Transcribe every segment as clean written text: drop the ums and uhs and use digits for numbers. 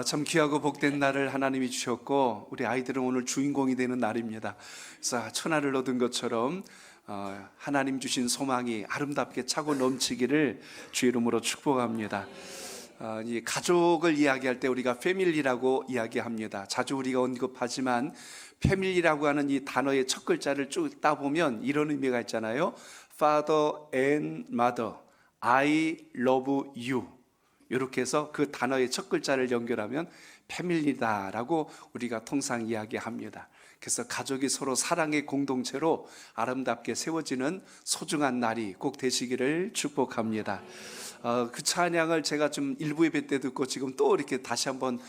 참 귀하고 복된 날을 하나님이 주셨고 우리 아이들은 오늘 주인공이 되는 날입니다. 그래서 천하를 얻은 것처럼 하나님 주신 소망이 아름답게 차고 넘치기를 주의 이름으로 축복합니다. 이 가족을 이야기할 때 우리가 패밀리라고 이야기합니다. 자주 우리가 언급하지만 패밀리라고 하는 이 단어의 첫 글자를 쭉 따보면 이런 의미가 있잖아요. Father and Mother, I love you. 이렇게 해서 그 단어의 첫 글자를 연결하면 패밀리다라고 우리가 통상 이야기합니다. 그래서 가족이 서로 사랑의 공동체로 아름답게 세워지는 소중한 날이 꼭 되시기를 축복합니다. 그 찬양을 제가 좀 일부 예배 때 듣고 지금 또 이렇게 다시 한번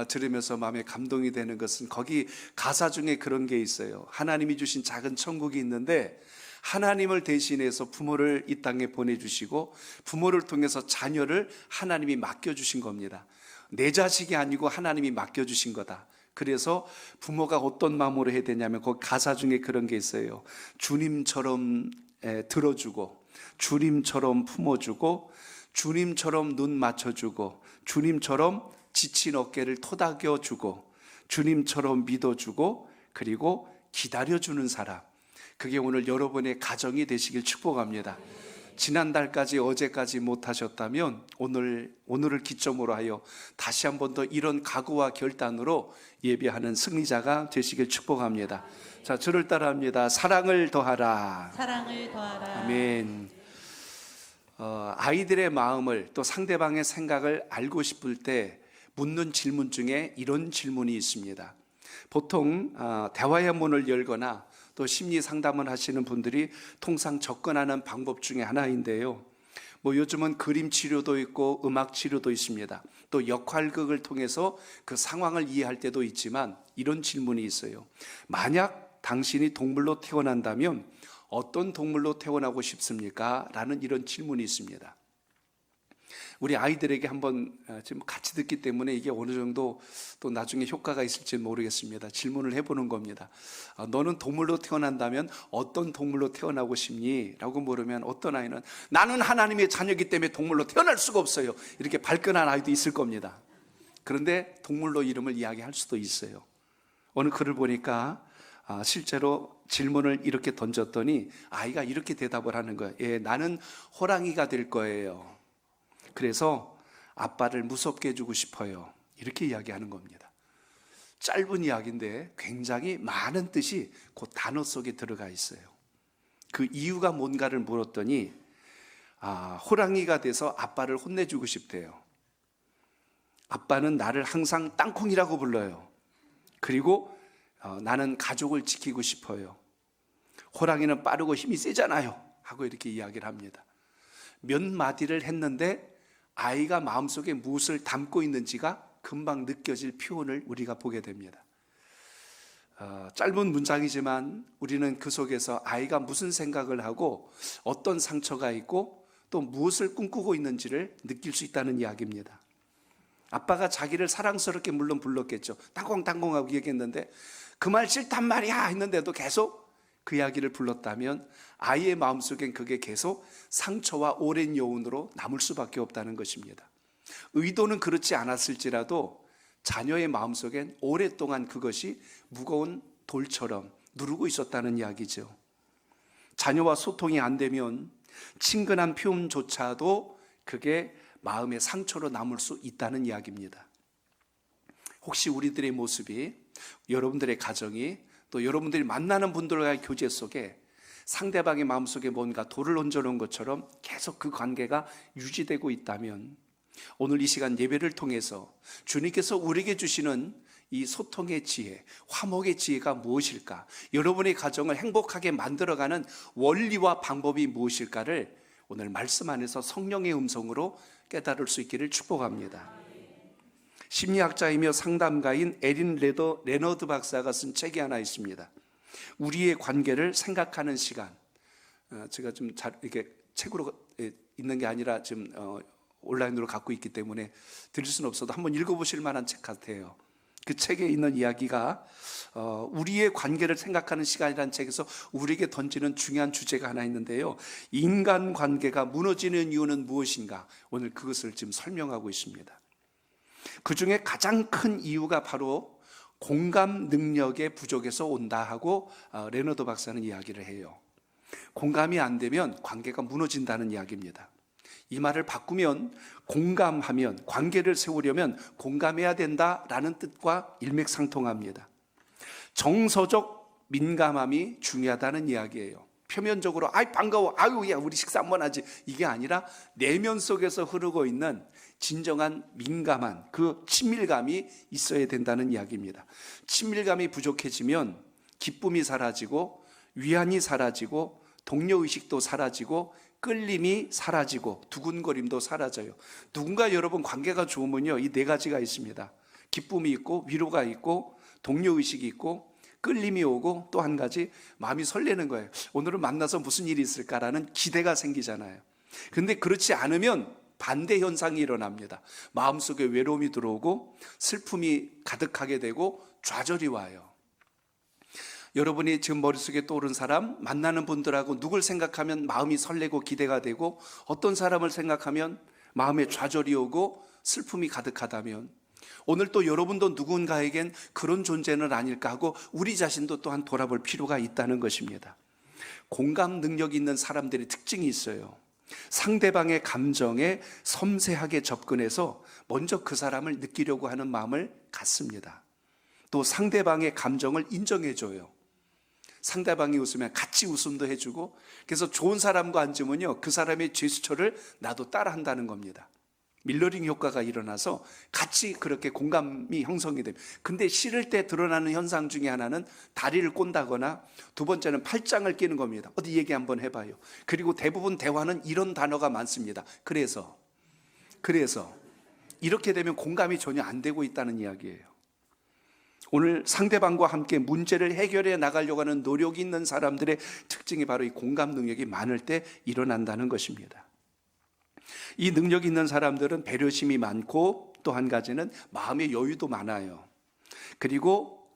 들으면서 마음에 감동이 되는 것은 거기 가사 중에 그런 게 있어요. 하나님이 주신 작은 천국이 있는데 하나님을 대신해서 부모를 이 땅에 보내주시고 부모를 통해서 자녀를 하나님이 맡겨주신 겁니다. 내 자식이 아니고 하나님이 맡겨주신 거다. 그래서 부모가 어떤 마음으로 해야 되냐면 그 가사 중에 그런 게 있어요. 주님처럼 들어주고 주님처럼 품어주고 주님처럼 눈 맞춰주고 주님처럼 지친 어깨를 토닥여주고 주님처럼 믿어주고 그리고 기다려주는 사람, 그게 오늘 여러분의 가정이 되시길 축복합니다. 지난달까지 어제까지 못하셨다면 오늘을 기점으로 하여 다시 한 번 더 이런 각오와 결단으로 예배하는 승리자가 되시길 축복합니다. 자, 저를 따라합니다. 사랑을 더하라. 사랑을 더하라. 아멘. 아이들의 마음을 또 상대방의 생각을 알고 싶을 때 묻는 질문 중에 이런 질문이 있습니다. 보통 대화의 문을 열거나 또 심리 상담을 하시는 분들이 통상 접근하는 방법 중에 하나인데요. 요즘은 그림 치료도 있고 음악 치료도 있습니다. 또 역할극을 통해서 그 상황을 이해할 때도 있지만 이런 질문이 있어요. 만약 당신이 동물로 태어난다면 어떤 동물로 태어나고 싶습니까? 라는 이런 질문이 있습니다. 우리 아이들에게 한번 지금 같이 듣기 때문에 이게 어느 정도 또 나중에 효과가 있을지 모르겠습니다. 질문을 해보는 겁니다. 너는 동물로 태어난다면 어떤 동물로 태어나고 싶니? 라고 물으면 어떤 아이는 나는 하나님의 자녀이기 때문에 동물로 태어날 수가 없어요. 이렇게 발끈한 아이도 있을 겁니다. 그런데 동물로 이름을 이야기할 수도 있어요. 어느 글을 보니까 실제로 질문을 이렇게 던졌더니 아이가 이렇게 대답을 하는 거예요. 예, 나는 호랑이가 될 거예요. 그래서 아빠를 무섭게 해주고 싶어요. 이렇게 이야기하는 겁니다. 짧은 이야기인데 굉장히 많은 뜻이 그 단어 속에 들어가 있어요. 그 이유가 뭔가를 물었더니 호랑이가 돼서 아빠를 혼내주고 싶대요. 아빠는 나를 항상 땅콩이라고 불러요. 그리고 나는 가족을 지키고 싶어요. 호랑이는 빠르고 힘이 세잖아요. 하고 이렇게 이야기를 합니다. 몇 마디를 했는데 아이가 마음속에 무엇을 담고 있는지가 금방 느껴질 표현을 우리가 보게 됩니다. 짧은 문장이지만 우리는 그 속에서 아이가 무슨 생각을 하고 어떤 상처가 있고 또 무엇을 꿈꾸고 있는지를 느낄 수 있다는 이야기입니다. 아빠가 자기를 사랑스럽게 물론 불렀겠죠. 땅콩땅콩하고 얘기했는데 그 말 싫단 말이야 했는데도 계속 그 이야기를 불렀다면 아이의 마음속엔 그게 계속 상처와 오랜 여운으로 남을 수밖에 없다는 것입니다. 의도는 그렇지 않았을지라도 자녀의 마음속엔 오랫동안 그것이 무거운 돌처럼 누르고 있었다는 이야기죠. 자녀와 소통이 안 되면 친근한 표현조차도 그게 마음의 상처로 남을 수 있다는 이야기입니다. 혹시 우리들의 모습이, 여러분들의 가정이, 또 여러분들이 만나는 분들과의 교제 속에 상대방의 마음속에 뭔가 돌을 얹어놓은 것처럼 계속 그 관계가 유지되고 있다면 오늘 이 시간 예배를 통해서 주님께서 우리에게 주시는 이 소통의 지혜, 화목의 지혜가 무엇일까? 여러분의 가정을 행복하게 만들어가는 원리와 방법이 무엇일까를 오늘 말씀 안에서 성령의 음성으로 깨달을 수 있기를 축복합니다. 심리학자이며 상담가인 에린 레너드 박사가 쓴 책이 하나 있습니다. 우리의 관계를 생각하는 시간. 제가 좀 잘 이렇게 책으로 있는 게 아니라 지금 온라인으로 갖고 있기 때문에 드릴 수는 없어도 한번 읽어보실 만한 책 같아요. 그 책에 있는 이야기가 우리의 관계를 생각하는 시간이라는 책에서 우리에게 던지는 중요한 주제가 하나 있는데요. 인간관계가 무너지는 이유는 무엇인가? 오늘 그것을 지금 설명하고 있습니다. 그 중에 가장 큰 이유가 바로 공감 능력의 부족에서 온다 하고 레너드 박사는 이야기를 해요. 공감이 안 되면 관계가 무너진다는 이야기입니다. 이 말을 바꾸면 공감하면, 관계를 세우려면 공감해야 된다라는 뜻과 일맥상통합니다. 정서적 민감함이 중요하다는 이야기예요. 표면적으로 아이 반가워, 아유 야 우리 식사 한번 하지, 이게 아니라 내면 속에서 흐르고 있는 진정한 민감한 그 친밀감이 있어야 된다는 이야기입니다. 친밀감이 부족해지면 기쁨이 사라지고 위안이 사라지고 동료의식도 사라지고 끌림이 사라지고 두근거림도 사라져요. 누군가 여러분 관계가 좋으면요, 이 네 가지가 있습니다. 기쁨이 있고 위로가 있고 동료의식이 있고 끌림이 오고 또 한 가지 마음이 설레는 거예요. 오늘은 만나서 무슨 일이 있을까라는 기대가 생기잖아요. 그런데 그렇지 않으면 반대 현상이 일어납니다. 마음속에 외로움이 들어오고 슬픔이 가득하게 되고 좌절이 와요. 여러분이 지금 머릿속에 떠오른 사람, 만나는 분들하고 누굴 생각하면 마음이 설레고 기대가 되고 어떤 사람을 생각하면 마음에 좌절이 오고 슬픔이 가득하다면 오늘 또 여러분도 누군가에겐 그런 존재는 아닐까 하고 우리 자신도 또한 돌아볼 필요가 있다는 것입니다. 공감 능력이 있는 사람들의 특징이 있어요. 상대방의 감정에 섬세하게 접근해서 먼저 그 사람을 느끼려고 하는 마음을 갖습니다. 또 상대방의 감정을 인정해줘요. 상대방이 웃으면 같이 웃음도 해주고, 그래서 좋은 사람과 앉으면요 그 사람의 제스처를 나도 따라한다는 겁니다. 밀러링 효과가 일어나서 같이 그렇게 공감이 형성이 됩니다. 근데 싫을 때 드러나는 현상 중에 하나는 다리를 꼰다거나 두 번째는 팔짱을 끼는 겁니다. 어디 얘기 한번 해봐요. 그리고 대부분 대화는 이런 단어가 많습니다. 그래서 이렇게 되면 공감이 전혀 안 되고 있다는 이야기예요. 오늘 상대방과 함께 문제를 해결해 나가려고 하는 노력이 있는 사람들의 특징이 바로 이 공감 능력이 많을 때 일어난다는 것입니다. 이 능력이 있는 사람들은 배려심이 많고 또 한 가지는 마음의 여유도 많아요. 그리고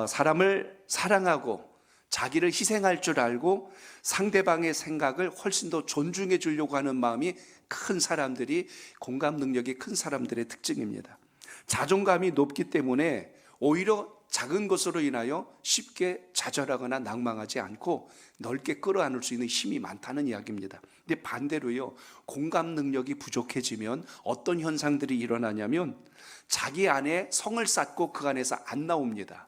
사람을 사랑하고 자기를 희생할 줄 알고 상대방의 생각을 훨씬 더 존중해 주려고 하는 마음이 큰 사람들이, 공감 능력이 큰 사람들의 특징입니다. 자존감이 높기 때문에 오히려 작은 것으로 인하여 쉽게 좌절하거나 낭망하지 않고 넓게 끌어안을 수 있는 힘이 많다는 이야기입니다. 근데 반대로요, 공감 능력이 부족해지면 어떤 현상들이 일어나냐면 자기 안에 성을 쌓고 그 안에서 안 나옵니다.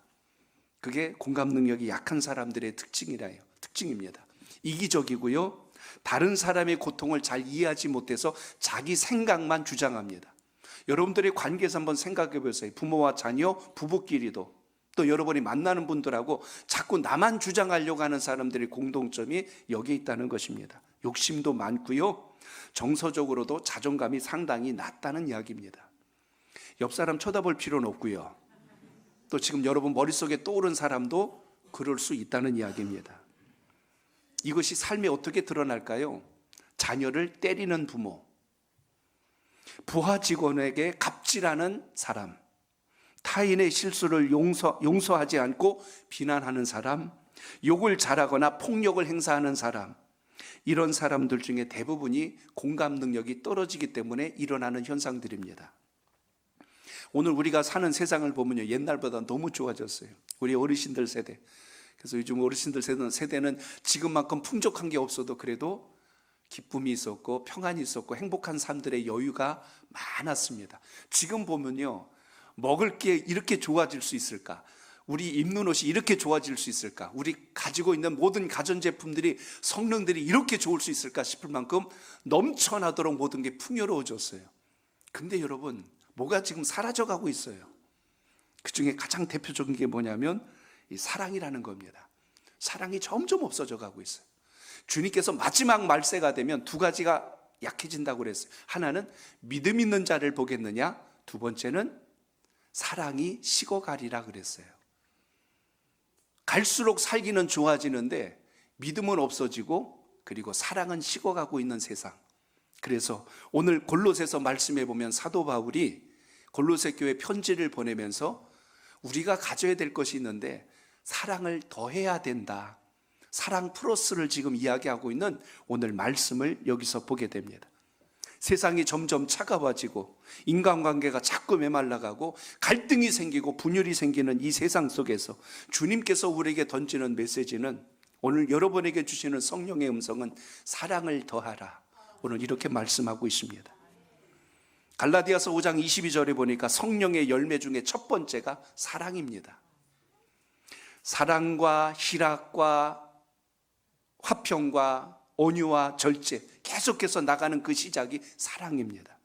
그게 공감 능력이 약한 사람들의 특징입니다. 이기적이고요, 다른 사람의 고통을 잘 이해하지 못해서 자기 생각만 주장합니다. 여러분들의 관계에서 한번 생각해 보세요. 부모와 자녀, 부부끼리도, 또 여러분이 만나는 분들하고 자꾸 나만 주장하려고 하는 사람들의 공통점이 여기에 있다는 것입니다. 욕심도 많고요, 정서적으로도 자존감이 상당히 낮다는 이야기입니다. 옆 사람 쳐다볼 필요는 없고요, 또 지금 여러분 머릿속에 떠오른 사람도 그럴 수 있다는 이야기입니다. 이것이 삶에 어떻게 드러날까요? 자녀를 때리는 부모, 부하 직원에게 갑질하는 사람, 타인의 실수를 용서하지 않고 비난하는 사람, 욕을 잘하거나 폭력을 행사하는 사람, 이런 사람들 중에 대부분이 공감 능력이 떨어지기 때문에 일어나는 현상들입니다. 오늘 우리가 사는 세상을 보면요, 옛날보다 너무 좋아졌어요. 우리 어르신들 세대. 그래서 요즘 어르신들 세대는 지금만큼 풍족한 게 없어도 그래도 기쁨이 있었고 평안이 있었고 행복한 삶들의 여유가 많았습니다. 지금 보면요, 먹을 게 이렇게 좋아질 수 있을까? 우리 입는 옷이 이렇게 좋아질 수 있을까? 우리 가지고 있는 모든 가전제품들이, 성능들이 이렇게 좋을 수 있을까 싶을 만큼 넘쳐나도록 모든 게 풍요로워졌어요. 근데 여러분, 뭐가 지금 사라져가고 있어요. 그 중에 가장 대표적인 게 뭐냐면 이 사랑이라는 겁니다. 사랑이 점점 없어져 가고 있어요. 주님께서 마지막 말세가 되면 두 가지가 약해진다고 그랬어요. 하나는 믿음 있는 자를 보겠느냐, 두 번째는 사랑이 식어가리라 그랬어요. 갈수록 살기는 좋아지는데 믿음은 없어지고 그리고 사랑은 식어가고 있는 세상. 그래서 오늘 골로새서 말씀해 보면 사도 바울이 골로새 교회 편지를 보내면서 우리가 가져야 될 것이 있는데 사랑을 더해야 된다, 사랑 플러스를 지금 이야기하고 있는 오늘 말씀을 여기서 보게 됩니다. 세상이 점점 차가워지고 인간관계가 자꾸 메말라가고 갈등이 생기고 분열이 생기는 이 세상 속에서 주님께서 우리에게 던지는 메시지는, 오늘 여러분에게 주시는 성령의 음성은 사랑을 더하라. 오늘 이렇게 말씀하고 있습니다. 갈라디아서 5장 22절에 보니까 성령의 열매 중에 첫 번째가 사랑입니다. 사랑과 희락과 화평과 온유와 절제, 계속해서 나가는 그 시작이 사랑입니다.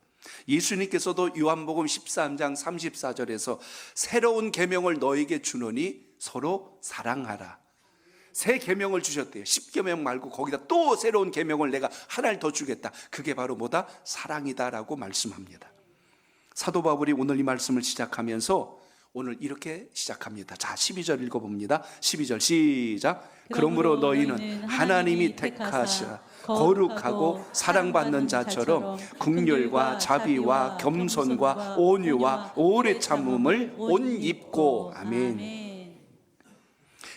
예수님께서도 요한복음 13장 34절에서 새로운 계명을 너에게 주노니 서로 사랑하라. 새 계명을 주셨대요. 10계명 말고 거기다 또 새로운 계명을 내가 하나를 더 주겠다. 그게 바로 뭐다? 사랑이다라고 말씀합니다. 사도 바울이 오늘 이 말씀을 시작하면서 오늘 이렇게 시작합니다. 자, 12절 읽어봅니다. 12절 시작. 그러므로 너희는 하나님이 택하사 거룩하고 사랑받는 자처럼 긍휼과 자비와 겸손과 온유와 오래 참음을 옷 입고. 아멘.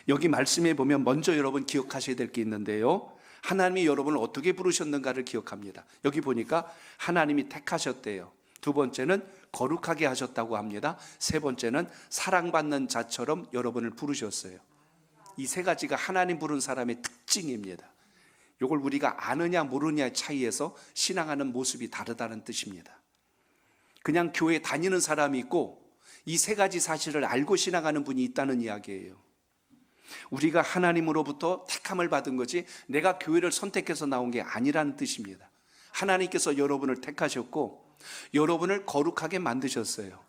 여기 말씀에 보면 먼저 여러분 기억하셔야 될 게 있는데요, 하나님이 여러분을 어떻게 부르셨는가를 기억합니다. 여기 보니까 하나님이 택하셨대요. 두 번째는 거룩하게 하셨다고 합니다. 세 번째는 사랑받는 자처럼 여러분을 부르셨어요. 이 세 가지가 하나님 부른 사람의 특징입니다. 이걸 우리가 아느냐 모르느냐의 차이에서 신앙하는 모습이 다르다는 뜻입니다. 그냥 교회 다니는 사람이 있고 이 세 가지 사실을 알고 신앙하는 분이 있다는 이야기예요. 우리가 하나님으로부터 택함을 받은 거지 내가 교회를 선택해서 나온 게 아니라는 뜻입니다. 하나님께서 여러분을 택하셨고 여러분을 거룩하게 만드셨어요.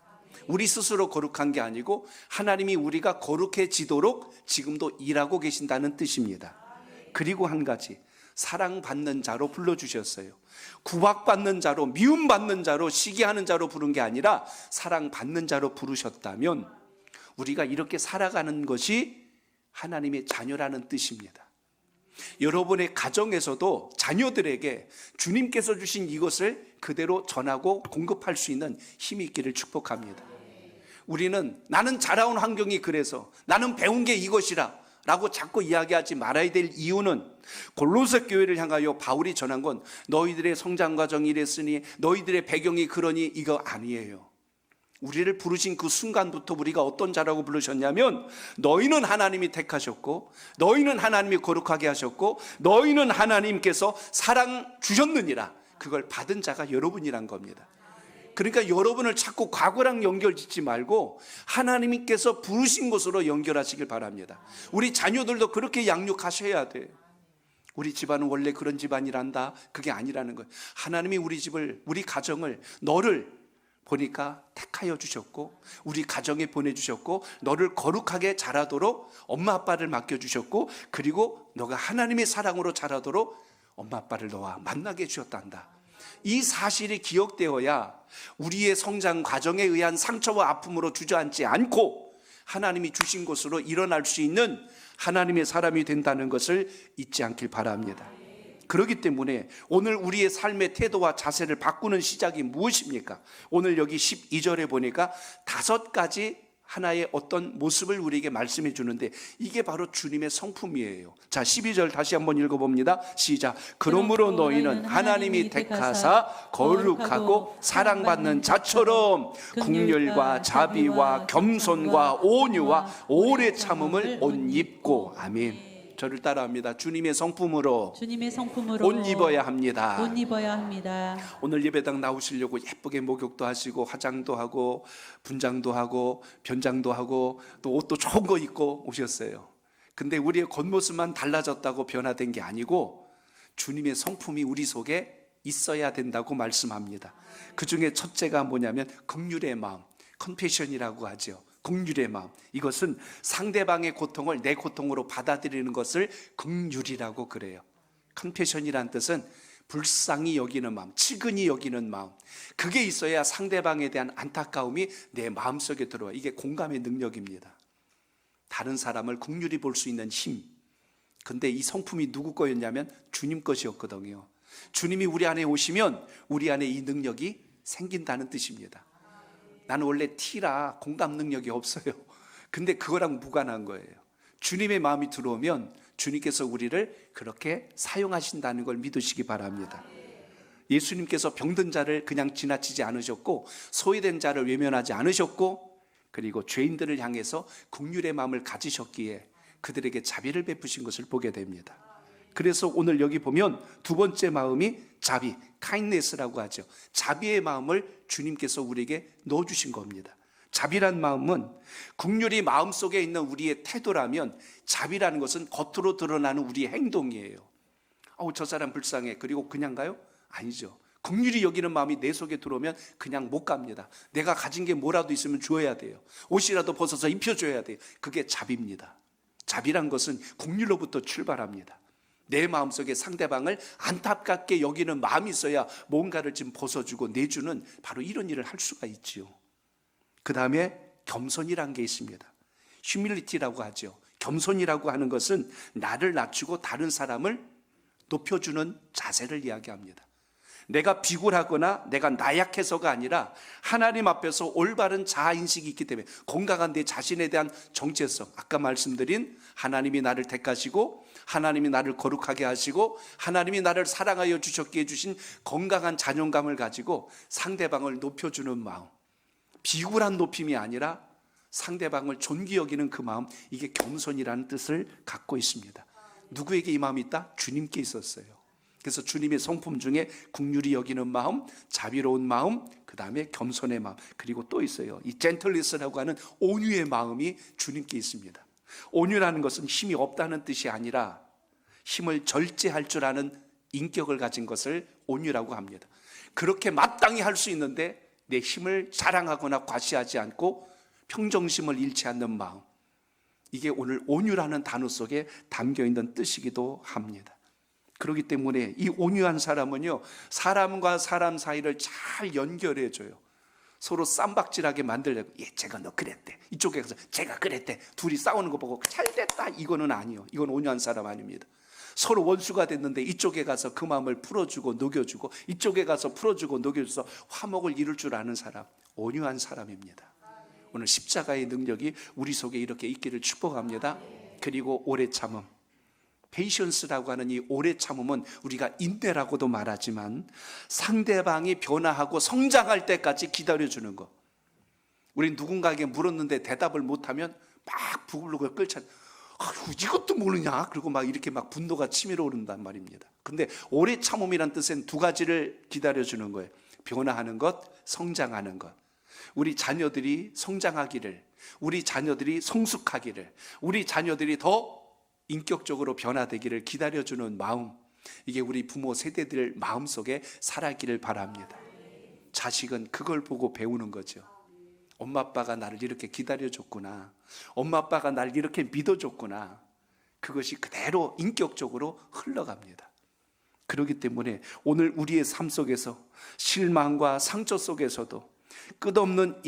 우리 스스로 거룩한 게 아니고 하나님이 우리가 거룩해지도록 지금도 일하고 계신다는 뜻입니다. 그리고 한 가지, 사랑받는 자로 불러주셨어요. 구박받는 자로, 미움받는 자로, 시기하는 자로 부른 게 아니라 사랑받는 자로 부르셨다면 우리가 이렇게 살아가는 것이 하나님의 자녀라는 뜻입니다. 여러분의 가정에서도 자녀들에게 주님께서 주신 이것을 그대로 전하고 공급할 수 있는 힘이 있기를 축복합니다. 우리는 나는 자라온 환경이 그래서, 나는 배운 게 이것이라 라고 자꾸 이야기하지 말아야 될 이유는, 골로새 교회를 향하여 바울이 전한 건 너희들의 성장 과정이 이랬으니 너희들의 배경이 그러니 이거 아니에요. 우리를 부르신 그 순간부터 우리가 어떤 자라고 부르셨냐면, 너희는 하나님이 택하셨고 너희는 하나님이 거룩하게 하셨고 너희는 하나님께서 사랑 주셨느니라. 그걸 받은 자가 여러분이란 겁니다. 그러니까 여러분을 자꾸 과거랑 연결짓지 말고 하나님께서 부르신 곳으로 연결하시길 바랍니다. 우리 자녀들도 그렇게 양육하셔야 돼요. 우리 집안은 원래 그런 집안이란다, 그게 아니라는 거예요. 하나님이 우리 집을, 우리 가정을, 너를 보니까 택하여 주셨고 우리 가정에 보내주셨고 너를 거룩하게 자라도록 엄마 아빠를 맡겨주셨고 그리고 너가 하나님의 사랑으로 자라도록 엄마 아빠를 너와 만나게 해주셨단다. 이 사실이 기억되어야 우리의 성장 과정에 의한 상처와 아픔으로 주저앉지 않고 하나님이 주신 곳으로 일어날 수 있는 하나님의 사람이 된다는 것을 잊지 않길 바랍니다. 그렇기 때문에 오늘 우리의 삶의 태도와 자세를 바꾸는 시작이 무엇입니까? 오늘 여기 12절에 보니까 5가지 하나의 어떤 모습을 우리에게 말씀해 주는데 이게 바로 주님의 성품이에요. 자, 12절 다시 한번 읽어봅니다. 시작. 그러므로 너희는 하나님이 택하사 거룩하고 사랑받는 자처럼 긍휼과 자비와 겸손과 온유와 오래 참음을 옷 입고. 아멘. 저를 따라합니다. 주님의 성품으로 옷 입어야 합니다. 옷 입어야 합니다. 오늘 예배당 나오시려고 예쁘게 목욕도 하시고 화장도 하고 분장도 하고 변장도 하고 또 옷도 좋은 거 입고 오셨어요. 근데 우리의 겉모습만 달라졌다고 변화된 게 아니고 주님의 성품이 우리 속에 있어야 된다고 말씀합니다. 그 중에 첫째가 뭐냐면 긍휼의 마음, 컴패션이라고 하죠. 긍휼의 마음, 이것은 상대방의 고통을 내 고통으로 받아들이는 것을 긍휼이라고 그래요. 컴패션이란 뜻은 불쌍히 여기는 마음, 측은히 여기는 마음, 그게 있어야 상대방에 대한 안타까움이 내 마음속에 들어와. 이게 공감의 능력입니다. 다른 사람을 긍휼히 볼 수 있는 힘. 근데 이 성품이 누구 거였냐면 주님 것이었거든요. 주님이 우리 안에 오시면 우리 안에 이 능력이 생긴다는 뜻입니다. 나는 원래 T라 공감 능력이 없어요. 근데 그거랑 무관한 거예요. 주님의 마음이 들어오면 주님께서 우리를 그렇게 사용하신다는 걸 믿으시기 바랍니다. 예수님께서 병든 자를 그냥 지나치지 않으셨고, 소외된 자를 외면하지 않으셨고, 그리고 죄인들을 향해서 긍휼의 마음을 가지셨기에 그들에게 자비를 베푸신 것을 보게 됩니다. 그래서 오늘 여기 보면 두 번째 마음이 자비, kindness라고 하죠. 자비의 마음을 주님께서 우리에게 넣어주신 겁니다. 자비란 마음은 긍휼이 마음속에 있는 우리의 태도라면, 자비라는 것은 겉으로 드러나는 우리의 행동이에요. 저 사람 불쌍해, 그리고 그냥 가요? 아니죠. 긍휼히 여기는 마음이 내 속에 들어오면 그냥 못 갑니다. 내가 가진 게 뭐라도 있으면 줘야 돼요. 옷이라도 벗어서 입혀줘야 돼요. 그게 자비입니다. 자비란 것은 긍휼로부터 출발합니다. 내 마음속에 상대방을 안타깝게 여기는 마음이 있어야 뭔가를 좀 벗어주고 내주는, 바로 이런 일을 할 수가 있지요. 그 다음에 겸손이란 게 있습니다. 휴밀리티라고 하죠. 겸손이라고 하는 것은 나를 낮추고 다른 사람을 높여주는 자세를 이야기합니다. 내가 비굴하거나 내가 나약해서가 아니라 하나님 앞에서 올바른 자아인식이 있기 때문에, 건강한 내 자신에 대한 정체성, 아까 말씀드린 하나님이 나를 택하시고 하나님이 나를 거룩하게 하시고 하나님이 나를 사랑하여 주셨기에 주신 건강한 자존감을 가지고 상대방을 높여주는 마음, 비굴한 높임이 아니라 상대방을 존귀 여기는 그 마음, 이게 겸손이라는 뜻을 갖고 있습니다. 누구에게 이 마음이 있다? 주님께 있었어요. 그래서 주님의 성품 중에 긍휼히 여기는 마음, 자비로운 마음, 그 다음에 겸손의 마음, 그리고 또 있어요. 이 젠틀리스라고 하는 온유의 마음이 주님께 있습니다. 온유라는 것은 힘이 없다는 뜻이 아니라 힘을 절제할 줄 아는 인격을 가진 것을 온유라고 합니다. 그렇게 마땅히 할 수 있는데 내 힘을 자랑하거나 과시하지 않고 평정심을 잃지 않는 마음, 이게 오늘 온유라는 단어 속에 담겨있는 뜻이기도 합니다. 그렇기 때문에 이 온유한 사람은요, 사람과 사람 사이를 잘 연결해줘요. 서로 쌈박질하게 만들려고, 제가 너 그랬대, 이쪽에 가서 제가 그랬대, 둘이 싸우는 거 보고 잘 됐다, 이거는 아니요. 이건 온유한 사람 아닙니다. 서로 원수가 됐는데 이쪽에 가서 그 마음을 풀어주고 녹여주고, 이쪽에 가서 풀어주고 녹여줘서 화목을 이룰 줄 아는 사람, 온유한 사람입니다. 오늘 십자가의 능력이 우리 속에 이렇게 있기를 축복합니다. 그리고 오래 참음, 페이션스라고 하는 이 오래 참음은 우리가 인내라고도 말하지만 상대방이 변화하고 성장할 때까지 기다려주는 것. 우리 누군가에게 물었는데 대답을 못하면 막 부글부글 끓잖아요. 이것도 모르냐? 그리고 막 이렇게 막 분노가 치밀어 오른단 말입니다. 근데 오래 참음이란 뜻은 두 가지를 기다려주는 거예요. 변화하는 것, 성장하는 것. 우리 자녀들이 성장하기를, 우리 자녀들이 성숙하기를, 우리 자녀들이 더 인격적으로 변화되기를 기다려주는 마음, 이게 우리 부모 세대들 마음속에 살아있기를 바랍니다. 자식은 그걸 보고 배우는 거죠. 엄마 아빠가 나를 이렇게 기다려줬구나, 엄마 아빠가 나를 이렇게 믿어줬구나, 그것이 그대로 인격적으로 흘러갑니다. 그렇기 때문에 오늘 우리의 삶 속에서 실망과 상처 속에서도 끝없는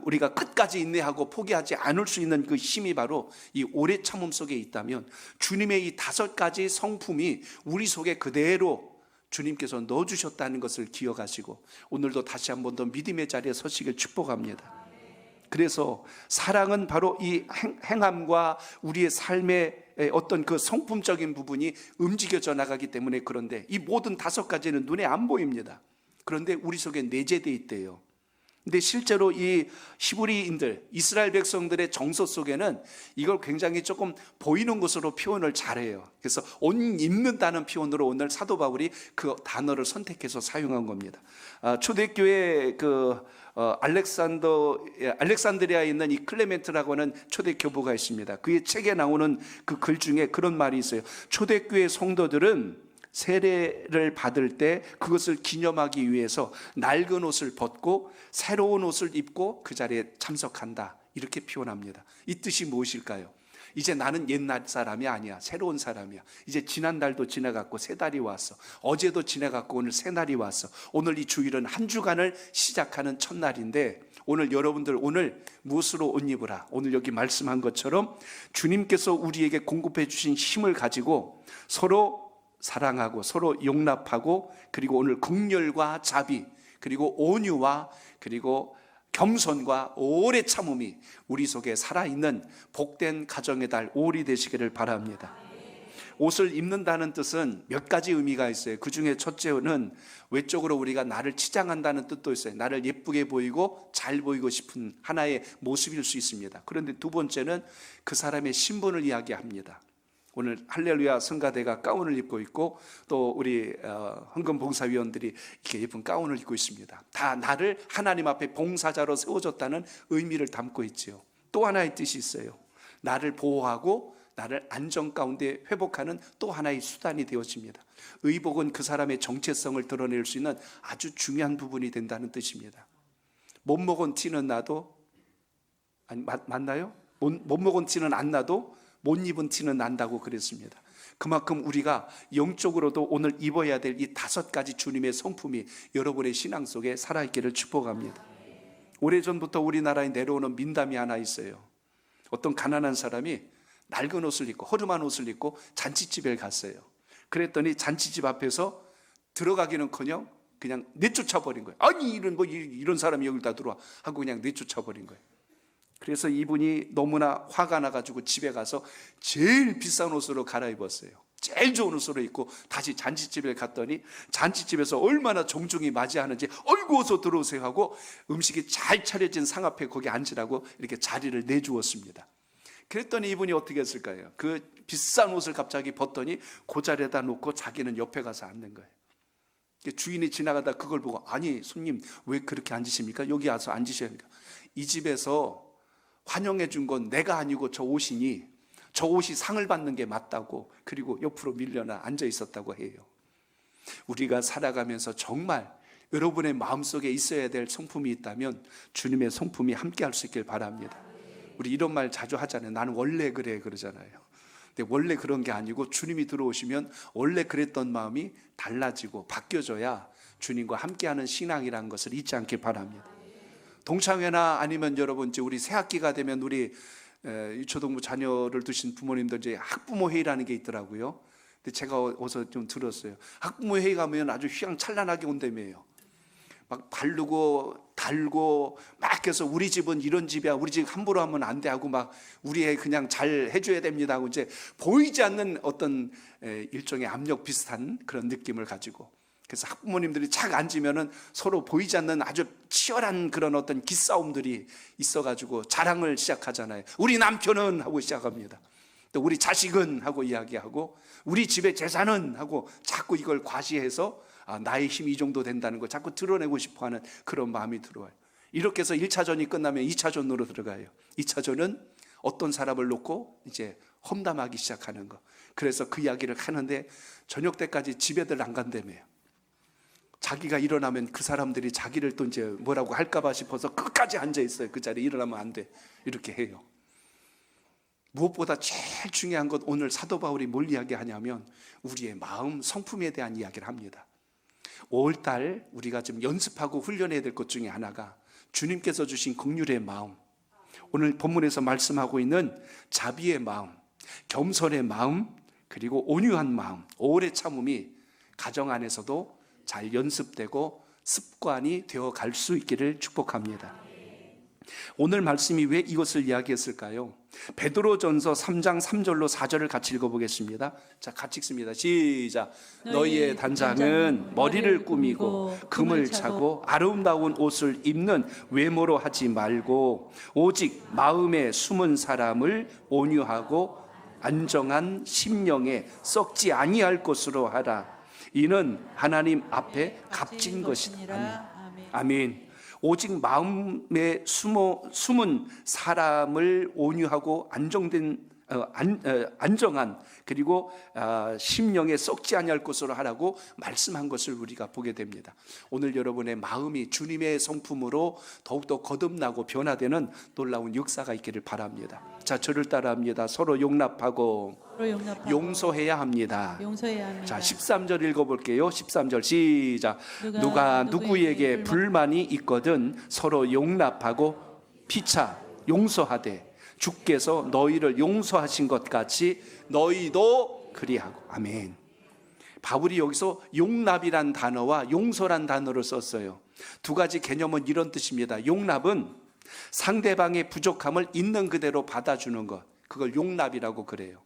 우리가 끝까지 인내하고 포기하지 않을 수 있는 그 힘이 바로 이 오래 참음 속에 있다면, 주님의 이 5가지 성품이 우리 속에 그대로 주님께서 넣어주셨다는 것을 기억하시고 오늘도 다시 한 번 더 믿음의 자리에 서시길 축복합니다. 그래서 사랑은 바로 이 행함과 우리의 삶의 어떤 그 성품적인 부분이 움직여져 나가기 때문에, 그런데 이 모든 5가지는 눈에 안 보입니다. 그런데 우리 속에 내재되어 있대요. 근데 실제로 이 히브리인들, 이스라엘 백성들의 정서 속에는 이걸 굉장히 조금 보이는 것으로 표현을 잘해요. 그래서 옷 입는다는 표현으로 오늘 사도 바울이 그 단어를 선택해서 사용한 겁니다. 초대교회 알렉산드리아에 있는 이 클레멘트라고 하는 초대 교부가 있습니다. 그의 책에 나오는 그 글 중에 그런 말이 있어요. 초대교회 성도들은 세례를 받을 때 그것을 기념하기 위해서 낡은 옷을 벗고 새로운 옷을 입고 그 자리에 참석한다, 이렇게 표현합니다. 이 뜻이 무엇일까요? 이제 나는 옛날 사람이 아니야, 새로운 사람이야. 이제 지난달도 지나갔고 새 달이 왔어, 어제도 지나갔고 오늘 새 날이 왔어. 오늘 이 주일은 한 주간을 시작하는 첫날인데, 오늘 여러분들 오늘 무엇으로 옷 입으라? 오늘 여기 말씀한 것처럼 주님께서 우리에게 공급해 주신 힘을 가지고 서로 사랑하고 서로 용납하고, 그리고 오늘 긍휼과 자비, 그리고 온유와 그리고 겸손과 오래 참음이 우리 속에 살아있는 복된 가정의 달 5월이 되시기를 바랍니다. 옷을 입는다는 뜻은 몇 가지 의미가 있어요. 그 중에 첫째는 외적으로 우리가 나를 치장한다는 뜻도 있어요. 나를 예쁘게 보이고 잘 보이고 싶은 하나의 모습일 수 있습니다. 그런데 두 번째는 그 사람의 신분을 이야기합니다. 오늘 할렐루야 성가대가 가운을 입고 있고 또 우리 헌금 봉사위원들이 이렇게 예쁜 가운을 입고 있습니다. 다 나를 하나님 앞에 봉사자로 세워줬다는 의미를 담고 있지요. 또 하나의 뜻이 있어요. 나를 보호하고 나를 안전 가운데 회복하는 또 하나의 수단이 되어집니다. 의복은 그 사람의 정체성을 드러낼 수 있는 아주 중요한 부분이 된다는 뜻입니다. 못 먹은 티는 나도, 아니 맞나요? 못 먹은 티는 안 나도 못 입은 티는 난다고 그랬습니다. 그만큼 우리가 영적으로도 오늘 입어야 될 이 5가지 주님의 성품이 여러분의 신앙 속에 살아있기를 축복합니다. 오래전부터 우리나라에 내려오는 민담이 하나 있어요. 어떤 가난한 사람이 낡은 옷을 입고 허름한 옷을 입고 잔치집에 갔어요. 그랬더니 잔치집 앞에서 들어가기는커녕 그냥 내쫓아버린 거예요. 아니 이런 사람이 여기 다 들어와 하고 그냥 내쫓아버린 거예요. 그래서 이분이 너무나 화가 나가지고 집에 가서 제일 비싼 옷으로 갈아입었어요. 제일 좋은 옷으로 입고 다시 잔치집에 갔더니 잔치집에서 얼마나 정중히 맞이하는지 어이구 어서 들어오세요 하고 음식이 잘 차려진 상 앞에 거기 앉으라고 이렇게 자리를 내주었습니다. 그랬더니 이분이 어떻게 했을까요? 그 비싼 옷을 갑자기 벗더니 그 자리에다 놓고 자기는 옆에 가서 앉는 거예요. 주인이 지나가다 그걸 보고 아니 손님 왜 그렇게 앉으십니까? 여기 와서 앉으셔야 합니까? 이 집에서 환영해 준 건 내가 아니고 저 옷이니 저 옷이 상을 받는 게 맞다고 그리고 옆으로 밀려나 앉아 있었다고 해요. 우리가 살아가면서 정말 여러분의 마음속에 있어야 될 성품이 있다면 주님의 성품이 함께 할 수 있길 바랍니다. 우리 이런 말 자주 하잖아요. 나는 원래 그래 그러잖아요. 근데 원래 그런 게 아니고 주님이 들어오시면 원래 그랬던 마음이 달라지고 바뀌어져야 주님과 함께하는 신앙이라는 것을 잊지 않길 바랍니다. 동창회나 아니면 여러분 이제 우리 새학기가 되면 우리 유초동부 자녀를 두신 부모님들 이제 학부모 회의라는 게 있더라고요. 근데 제가 어서 좀 들었어요. 학부모 회의 가면 아주 휘황찬란하게 온다며요. 막 바르고 달고 막 해서 우리 집은 이런 집이야. 우리 집 함부로 하면 안 돼 하고 막 우리 애 그냥 잘 해줘야 됩니다 하고 이제 보이지 않는 어떤 일종의 압력 비슷한 그런 느낌을 가지고 그래서 학부모님들이 착 앉으면은 서로 보이지 않는 아주 치열한 그런 어떤 기싸움들이 있어가지고 자랑을 시작하잖아요. 우리 남편은 하고 시작합니다. 또 우리 자식은 하고 이야기하고 우리 집의 재산은 하고 자꾸 이걸 과시해서 나의 힘이 이 정도 된다는 걸 자꾸 드러내고 싶어하는 그런 마음이 들어와요. 이렇게 해서 1차전이 끝나면 2차전으로 들어가요. 2차전은 어떤 사람을 놓고 이제 험담하기 시작하는 거. 그래서 그 이야기를 하는데 저녁 때까지 집에들 안 간다며요. 자기가 일어나면 그 사람들이 자기를 또 이제 뭐라고 할까봐 싶어서 끝까지 앉아 있어요. 그 자리에 일어나면 안 돼. 이렇게 해요. 무엇보다 제일 중요한 것 오늘 사도 바울이 뭘 이야기하냐면 우리의 마음 성품에 대한 이야기를 합니다. 5월달 우리가 지금 연습하고 훈련해야 될 것 중에 하나가 주님께서 주신 긍휼의 마음, 오늘 본문에서 말씀하고 있는 자비의 마음, 겸손의 마음, 그리고 온유한 마음, 오래 참음이 가정 안에서도 잘 연습되고 습관이 되어 갈 수 있기를 축복합니다. 오늘 말씀이 왜 이것을 이야기했을까요? 베드로전서 3장 3절로 4절을 같이 읽어보겠습니다. 자, 같이 읽습니다. 시작. 너희의 단장은 머리를 꾸미고 금을 차고 아름다운 옷을 입는 외모로 하지 말고 오직 마음에 숨은 사람을 온유하고 안정한 심령에 썩지 아니할 것으로 하라. 이는 하나님 앞에 값진 것이다. 아멘. 오직 마음에 숨은 사람을 온유하고 안정한 그리고 심령에 썩지 아니할 것으로 하라고 말씀한 것을 우리가 보게 됩니다. 오늘 여러분의 마음이 주님의 성품으로 더욱더 거듭나고 변화되는 놀라운 역사가 있기를 바랍니다. 자, 저를 따라합니다. 서로 용납하고 용서해야 합니다. 자, 13절 읽어볼게요. 13절 시작. 누가 누구에게 불만이 있거든 서로 용납하고 피차 용서하되 주께서 너희를 용서하신 것 같이 너희도 그리하고. 아멘. 바울이 여기서 용납이란 단어와 용서란 단어를 썼어요. 두 가지 개념은 이런 뜻입니다. 용납은 상대방의 부족함을 있는 그대로 받아주는 것, 그걸 용납이라고 그래요.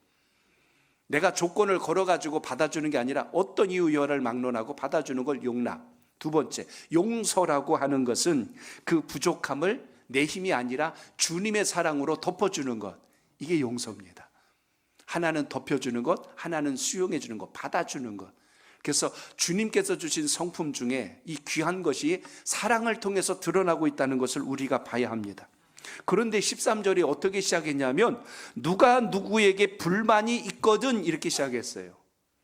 내가 조건을 걸어가지고 받아주는 게 아니라 어떤 이유 여하를 막론하고 받아주는 걸 용납. 두 번째, 용서라고 하는 것은 그 부족함을 내 힘이 아니라 주님의 사랑으로 덮어주는 것. 이게 용서입니다. 하나는 덮여주는 것, 하나는 수용해 주는 것, 받아주는 것. 그래서 주님께서 주신 성품 중에 이 귀한 것이 사랑을 통해서 드러나고 있다는 것을 우리가 봐야 합니다. 그런데 13절이 어떻게 시작했냐면 누가 누구에게 불만이 있거든 이렇게 시작했어요.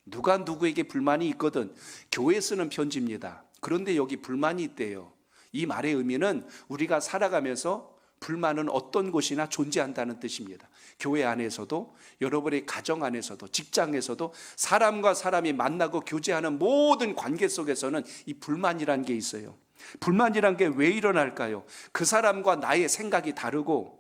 누가 누구에게 불만이 있거든. 교회 쓰는 편지입니다. 그런데 여기 불만이 있대요. 이 말의 의미는 우리가 살아가면서 불만은 어떤 곳이나 존재한다는 뜻입니다. 교회 안에서도, 여러분의 가정 안에서도, 직장에서도 사람과 사람이 만나고 교제하는 모든 관계 속에서는 이 불만이라는 게 있어요. 불만이란 게 왜 일어날까요? 그 사람과 나의 생각이 다르고,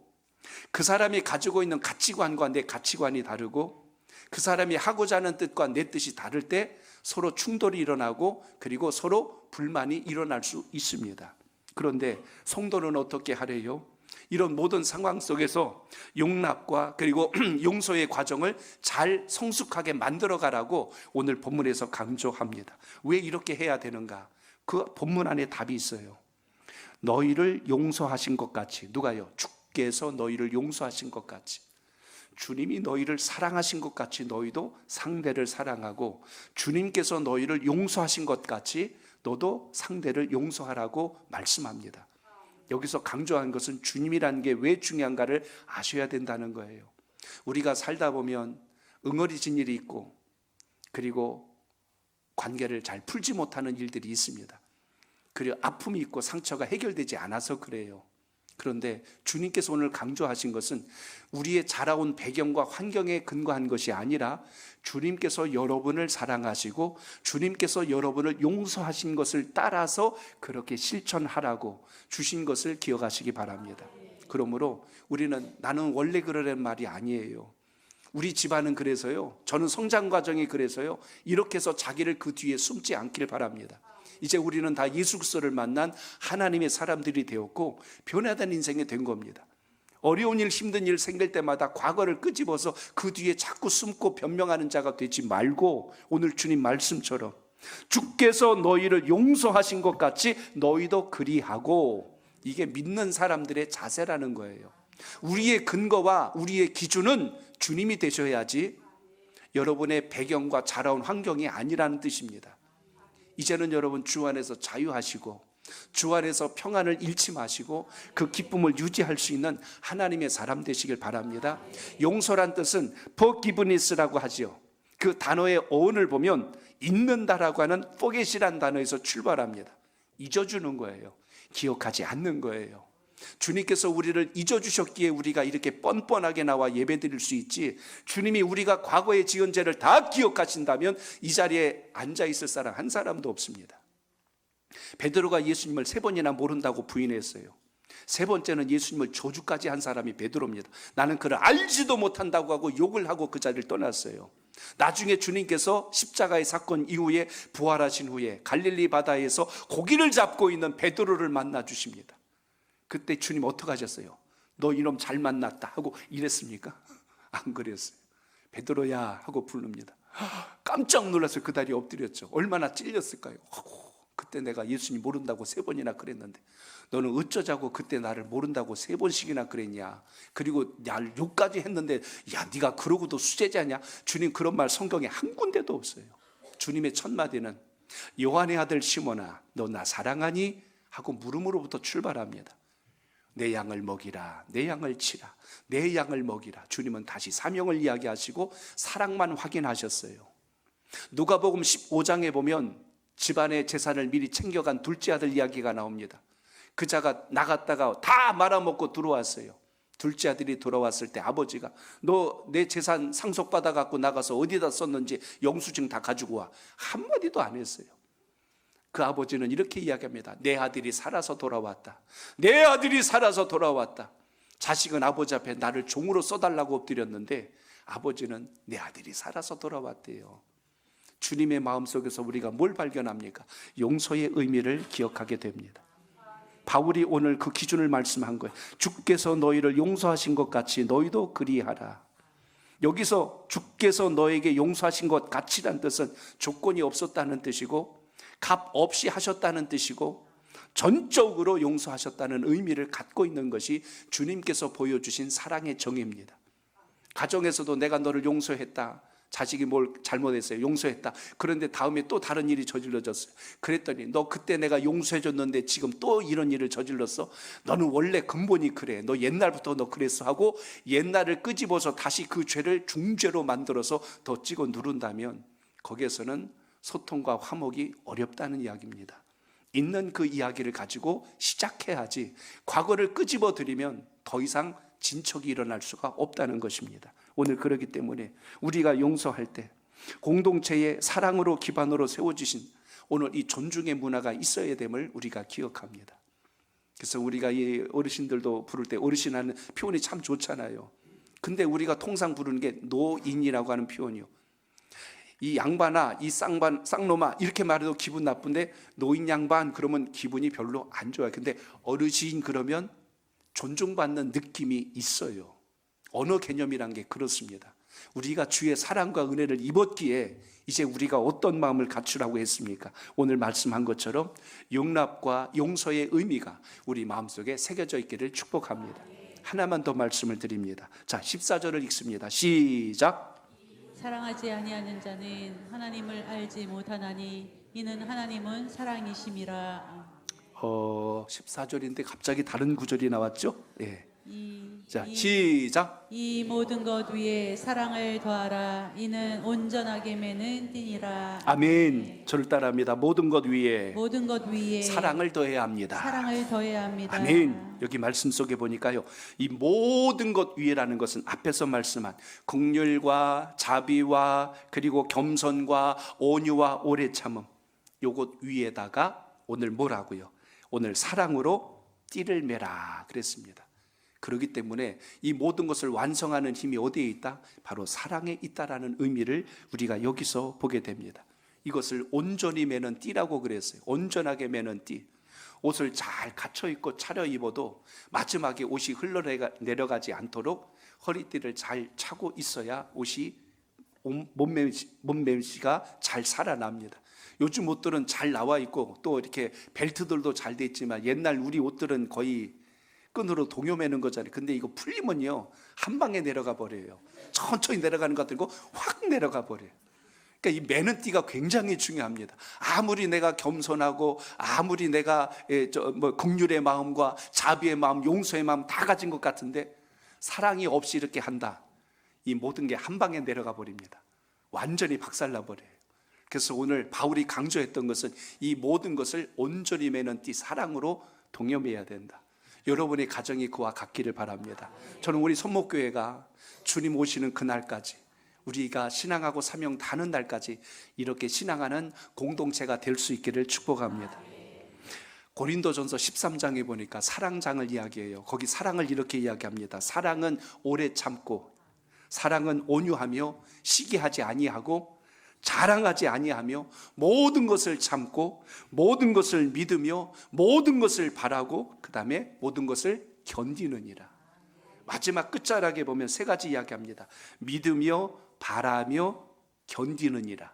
그 사람이 가지고 있는 가치관과 내 가치관이 다르고, 그 사람이 하고자 하는 뜻과 내 뜻이 다를 때 서로 충돌이 일어나고, 그리고 서로 불만이 일어날 수 있습니다. 그런데 성도는 어떻게 하래요? 이런 모든 상황 속에서 용납과 그리고 용서의 과정을 잘 성숙하게 만들어 가라고 오늘 본문에서 강조합니다. 왜 이렇게 해야 되는가? 그 본문 안에 답이 있어요. 너희를 용서하신 것 같이. 누가요? 주께서 너희를 용서하신 것 같이. 주님이 너희를 사랑하신 것 같이 너희도 상대를 사랑하고, 주님께서 너희를 용서하신 것 같이 너도 상대를 용서하라고 말씀합니다. 여기서 강조한 것은 주님이라는 게 왜 중요한가를 아셔야 된다는 거예요. 우리가 살다 보면 응어리진 일이 있고, 그리고 관계를 잘 풀지 못하는 일들이 있습니다. 그리고 아픔이 있고 상처가 해결되지 않아서 그래요. 그런데 주님께서 오늘 강조하신 것은 우리의 자라온 배경과 환경에 근거한 것이 아니라 주님께서 여러분을 사랑하시고 주님께서 여러분을 용서하신 것을 따라서 그렇게 실천하라고 주신 것을 기억하시기 바랍니다. 그러므로 우리는 나는 원래 그러려는 말이 아니에요. 우리 집안은 그래서요, 저는 성장 과정이 그래서요, 이렇게 해서 자기를 그 뒤에 숨지 않길 바랍니다. 이제 우리는 다 예수 그리스도를 만난 하나님의 사람들이 되었고 변화된 인생이 된 겁니다. 어려운 일, 힘든 일 생길 때마다 과거를 끄집어서 그 뒤에 자꾸 숨고 변명하는 자가 되지 말고, 오늘 주님 말씀처럼 주께서 너희를 용서하신 것 같이 너희도 그리하고, 이게 믿는 사람들의 자세라는 거예요. 우리의 근거와 우리의 기준은 주님이 되셔야지 여러분의 배경과 자라온 환경이 아니라는 뜻입니다. 이제는 여러분 주 안에서 자유하시고 주 안에서 평안을 잃지 마시고 그 기쁨을 유지할 수 있는 하나님의 사람 되시길 바랍니다. 용서란 뜻은 forgiveness라고 하죠. 그 단어의 어원을 보면 잊는다라고 하는 forget이라는 단어에서 출발합니다. 잊어주는 거예요. 기억하지 않는 거예요. 주님께서 우리를 잊어주셨기에 우리가 이렇게 뻔뻔하게 나와 예배드릴 수 있지, 주님이 우리가 과거에 지은 죄를 다 기억하신다면 이 자리에 앉아있을 사람 한 사람도 없습니다. 베드로가 예수님을 3번이나 모른다고 부인했어요. 3번째는 예수님을 저주까지 한 사람이 베드로입니다. 나는 그를 알지도 못한다고 하고 욕을 하고 그 자리를 떠났어요. 나중에 주님께서 십자가의 사건 이후에 부활하신 후에 갈릴리 바다에서 고기를 잡고 있는 베드로를 만나 주십니다. 그때 주님 어떻게 하셨어요? 너 이놈 잘 만났다 하고 이랬습니까? 안 그랬어요. 베드로야 하고 부릅니다. 깜짝 놀라서 그 다리에 엎드렸죠. 얼마나 찔렸을까요? 그때 내가 예수님 모른다고 3번이나 그랬는데 너는 어쩌자고 그때 나를 모른다고 3번씩이나 그랬냐? 그리고 날 욕까지 했는데 야 네가 그러고도 수제자냐? 주님 그런 말 성경에 한 군데도 없어요. 주님의 첫 마디는 요한의 아들 시몬아 너 나 사랑하니? 하고 물음으로부터 출발합니다. 내 양을 먹이라, 내 양을 치라, 내 양을 먹이라. 주님은 다시 사명을 이야기하시고 사랑만 확인하셨어요. 누가복음 15장에 보면 집안의 재산을 미리 챙겨간 둘째 아들 이야기가 나옵니다. 그 자가 나갔다가 다 말아먹고 들어왔어요. 둘째 아들이 돌아왔을 때 아버지가 너 내 재산 상속받아 갖고 나가서 어디다 썼는지 영수증 다 가지고 와. 한마디도 안 했어요. 그 아버지는 이렇게 이야기합니다. 내 아들이 살아서 돌아왔다. 내 아들이 살아서 돌아왔다. 자식은 아버지 앞에 나를 종으로 써달라고 엎드렸는데 아버지는 내 아들이 살아서 돌아왔대요. 주님의 마음속에서 우리가 뭘 발견합니까? 용서의 의미를 기억하게 됩니다. 바울이 오늘 그 기준을 말씀한 거예요. 주께서 너희를 용서하신 것 같이 너희도 그리하라. 여기서 주께서 너에게 용서하신 것 같이란 뜻은 조건이 없었다는 뜻이고 값 없이 하셨다는 뜻이고 전적으로 용서하셨다는 의미를 갖고 있는 것이 주님께서 보여주신 사랑의 정의입니다. 가정에서도 내가 너를 용서했다. 자식이 뭘 잘못했어요. 용서했다. 그런데 다음에 또 다른 일이 저질러졌어요. 그랬더니 너 그때 내가 용서해줬는데 지금 또 이런 일을 저질렀어? 너는 원래 근본이 그래. 너 옛날부터 너 그랬어 하고 옛날을 끄집어서 다시 그 죄를 중죄로 만들어서 더 찍어 누른다면 거기에서는 소통과 화목이 어렵다는 이야기입니다. 있는 그 이야기를 가지고 시작해야지 과거를 끄집어 들이면 더 이상 진척이 일어날 수가 없다는 것입니다. 오늘 그렇기 때문에 우리가 용서할 때 공동체의 사랑으로 기반으로 세워주신 오늘 이 존중의 문화가 있어야 됨을 우리가 기억합니다. 그래서 우리가 이 어르신들도 부를 때 어르신하는 표현이 참 좋잖아요. 근데 우리가 통상 부르는 게 노인이라고 하는 표현이요. 이 양반아, 이 쌍놈아 이렇게 말해도 기분 나쁜데 노인 양반 그러면 기분이 별로 안 좋아요. 근데 어르신 그러면 존중받는 느낌이 있어요. 언어 개념이란 게 그렇습니다. 우리가 주의 사랑과 은혜를 입었기에 이제 우리가 어떤 마음을 갖추라고 했습니까? 오늘 말씀한 것처럼 용납과 용서의 의미가 우리 마음속에 새겨져 있기를 축복합니다. 하나만 더 말씀을 드립니다. 자, 14절을 읽습니다. 시작. 사랑하지 아니하는 자는 하나님을 알지 못하나니 이는 하나님은 사랑이심이라. 14절인데 갑자기 다른 구절이 나왔죠? 예. 자, 이 시작. 이 모든 것 위에 사랑을 더하라. 이는 온전하게 매는 띠니라. 아멘. 저를 따라합니다. 모든 것 위에 사랑을 더해야 합니다. 사랑을 더해야 합니다. 아멘. 여기 말씀 속에 보니까요, 이 모든 것 위에라는 것은 앞에서 말씀한 긍휼과 자비와 그리고 겸손과 온유와 오래 참음, 요것 위에다가 오늘 뭐라고요? 오늘 사랑으로 띠를 매라 그랬습니다. 그렇기 때문에 이 모든 것을 완성하는 힘이 어디에 있다? 바로 사랑에 있다라는 의미를 우리가 여기서 보게 됩니다. 이것을 온전히 매는 띠라고 그랬어요. 온전하게 매는 띠. 옷을 잘 갖춰 입고 차려 입어도 마지막에 옷이 흘러내려가지 않도록 허리띠를 잘 차고 있어야 옷이 몸매시가 잘 살아납니다. 요즘 옷들은 잘 나와 있고 또 이렇게 벨트들도 잘 돼 있지만 옛날 우리 옷들은 거의 끈으로 동요매는 거잖아요. 근데 이거 풀리면요 한 방에 내려가 버려요. 천천히 내려가는 것 같고 확 내려가 버려요. 그러니까 이 매는 띠가 굉장히 중요합니다. 아무리 내가 겸손하고 아무리 내가 긍휼의 마음과 자비의 마음, 용서의 마음 다 가진 것 같은데 사랑이 없이 이렇게 한다. 이 모든 게 한 방에 내려가 버립니다. 완전히 박살나 버려요. 그래서 오늘 바울이 강조했던 것은 이 모든 것을 온전히 매는 띠 사랑으로 동요매야 된다. 여러분의 가정이 그와 같기를 바랍니다. 저는 우리 손목교회가 주님 오시는 그날까지 우리가 신앙하고 사명 다는 날까지 이렇게 신앙하는 공동체가 될 수 있기를 축복합니다. 고린도전서 13장에 보니까 사랑장을 이야기해요. 거기 사랑을 이렇게 이야기합니다. 사랑은 오래 참고 사랑은 온유하며 시기하지 아니하고 자랑하지 아니하며 모든 것을 참고 모든 것을 믿으며 모든 것을 바라고 그 다음에 모든 것을 견디느니라. 마지막 끝자락에 보면 세 가지 이야기합니다. 믿으며 바라며 견디느니라.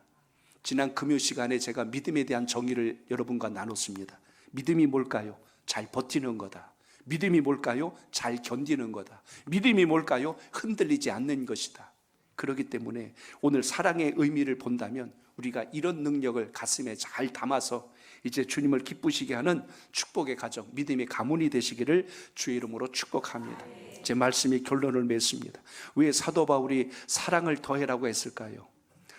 지난 금요 시간에 제가 믿음에 대한 정의를 여러분과 나눴습니다. 믿음이 뭘까요? 잘 버티는 거다. 믿음이 뭘까요? 잘 견디는 거다. 믿음이 뭘까요? 흔들리지 않는 것이다. 그렇기 때문에 오늘 사랑의 의미를 본다면 우리가 이런 능력을 가슴에 잘 담아서 이제 주님을 기쁘시게 하는 축복의 가정, 믿음의 가문이 되시기를 주의 이름으로 축복합니다. 제 말씀이 결론을 맺습니다. 왜 사도 바울이 사랑을 더해라고 했을까요?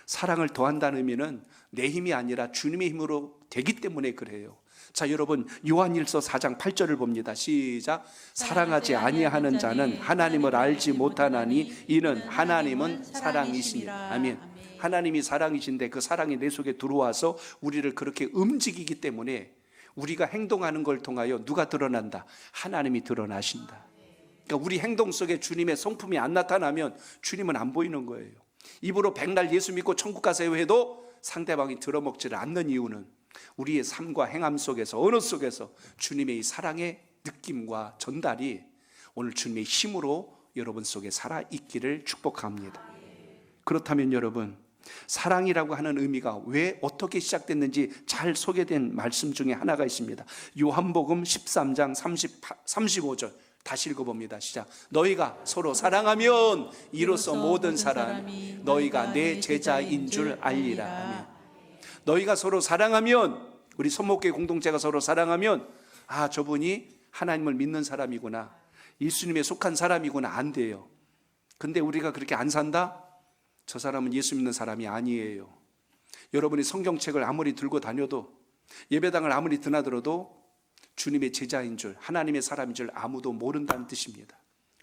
사랑을 더한다는 의미는 내 힘이 아니라 주님의 힘으로 되기 때문에 그래요. 자, 여러분 요한일서 4장 8절을 봅니다. 시작. 사랑하지 아니하는 자는 하나님을 알지 못하나니 이는 하나님은 사랑이시니라. 아멘. 하나님이 사랑이신데 그 사랑이 내 속에 들어와서 우리를 그렇게 움직이기 때문에 우리가 행동하는 걸 통하여 누가 드러난다? 하나님이 드러나신다. 그러니까 우리 행동 속에 주님의 성품이 안 나타나면 주님은 안 보이는 거예요. 입으로 백날 예수 믿고 천국 가세요 해도 상대방이 들어먹지를 않는 이유는 우리의 삶과 행함 속에서 언어 속에서 주님의 이 사랑의 느낌과 전달이 오늘 주님의 힘으로 여러분 속에 살아있기를 축복합니다. 그렇다면 여러분, 사랑이라고 하는 의미가 왜 어떻게 시작됐는지 잘 소개된 말씀 중에 하나가 있습니다. 요한복음 13장 35절 다시 읽어봅니다. 시작. 너희가 서로 사랑하면 이로써 모든 사람이 너희가 내 제자인 줄 알리라. 아멘. 너희가 서로 사랑하면, 우리 손목교회 공동체가 서로 사랑하면, 아, 저분이 하나님을 믿는 사람이구나, 예수님에 속한 사람이구나, 안 돼요. 근데 우리가 그렇게 안 산다? 저 사람은 예수 믿는 사람이 아니에요. 여러분이 성경책을 아무리 들고 다녀도, 예배당을 아무리 드나들어도 주님의 제자인 줄, 하나님의 사람인 줄 아무도 모른다는 뜻입니다.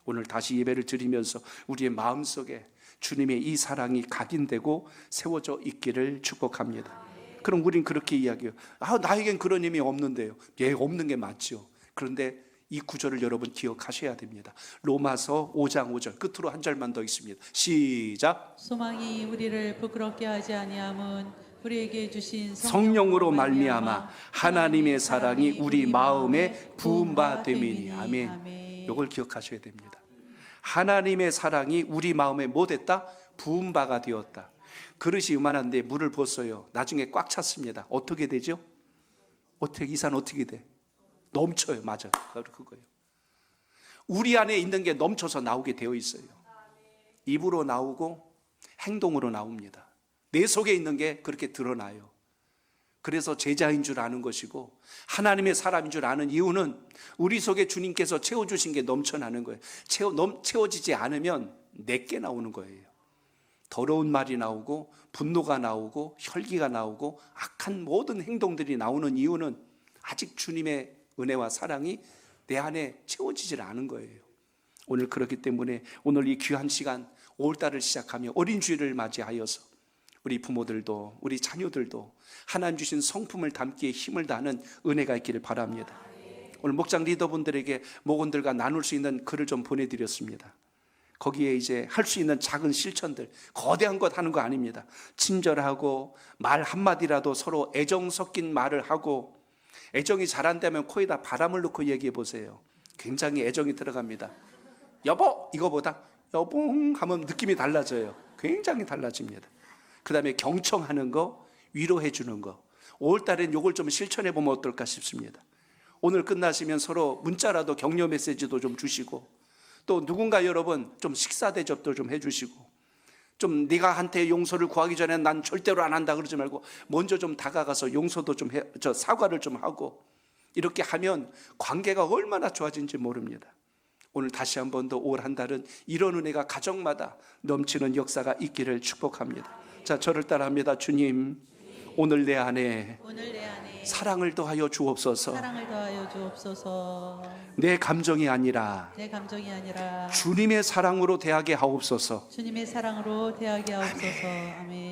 오늘 다시 예배를 드리면서 우리의 마음속에 주님의 이 사랑이 각인되고 세워져 있기를 축복합니다. 그럼 우린 그렇게 이야기해요. 아, 나에겐 그런 힘이 없는데요. 예, 없는 게 맞죠. 그런데 이 구절을 여러분 기억하셔야 됩니다. 로마서 5장 5절 끝으로 한 절만 더 있습니다. 시작. 소망이 우리를 부끄럽게 하지 아니함은 우리에게 주신 성령으로 말미암아 하나님의 사랑이 우리 마음에 부은 바 됨이니. 아멘. 이걸 기억하셔야 됩니다. 하나님의 사랑이 우리 마음에 뭐 됐다? 부은 바가 되었다. 그릇이 요만한데 물을 부었어요. 나중에 꽉 찼습니다. 어떻게 되죠? 어떻게, 이 산 어떻게 돼? 넘쳐요. 맞아요. 그거예요. 우리 안에 있는 게 넘쳐서 나오게 되어 있어요. 입으로 나오고 행동으로 나옵니다. 내 속에 있는 게 그렇게 드러나요. 그래서 제자인 줄 아는 것이고 하나님의 사람인 줄 아는 이유는 우리 속에 주님께서 채워주신 게 넘쳐나는 거예요. 채워지지 않으면 내게 나오는 거예요. 더러운 말이 나오고 분노가 나오고 혈기가 나오고 악한 모든 행동들이 나오는 이유는 아직 주님의 은혜와 사랑이 내 안에 채워지질 않은 거예요. 오늘 그렇기 때문에 오늘 이 귀한 시간 5월달을 시작하며 어린 주일을 맞이하여서 우리 부모들도 우리 자녀들도 하나님 주신 성품을 담기에 힘을 다하는 은혜가 있기를 바랍니다. 오늘 목장 리더분들에게 목원들과 나눌 수 있는 글을 좀 보내드렸습니다. 거기에 이제 할 수 있는 작은 실천들, 거대한 것 하는 거 아닙니다. 친절하고 말 한마디라도 서로 애정 섞인 말을 하고, 애정이 잘 안 되면 코에다 바람을 넣고 얘기해 보세요. 굉장히 애정이 들어갑니다. 여보, 이거보다 여봉 하면 느낌이 달라져요. 굉장히 달라집니다. 그 다음에 경청하는 거, 위로해 주는 거. 5월달엔 이걸 좀 실천해 보면 어떨까 싶습니다. 오늘 끝나시면 서로 문자라도 격려 메시지도 좀 주시고, 또 누군가 여러분 좀 식사 대접도 좀 해주시고, 좀 네가 한테 용서를 구하기 전에 난 절대로 안 한다 그러지 말고 먼저 좀 다가가서 용서도 좀 사과를 좀 하고, 이렇게 하면 관계가 얼마나 좋아진지 모릅니다. 오늘 다시 한 번 더 5월 한 달은 이런 은혜가 가정마다 넘치는 역사가 있기를 축복합니다. 자, 저를 따라합니다. 주님, 오늘 내 안에 사랑을 더하여 주옵소서. 내 감정이 아니라 주님의 사랑으로 대하게 하옵소서. 아멘.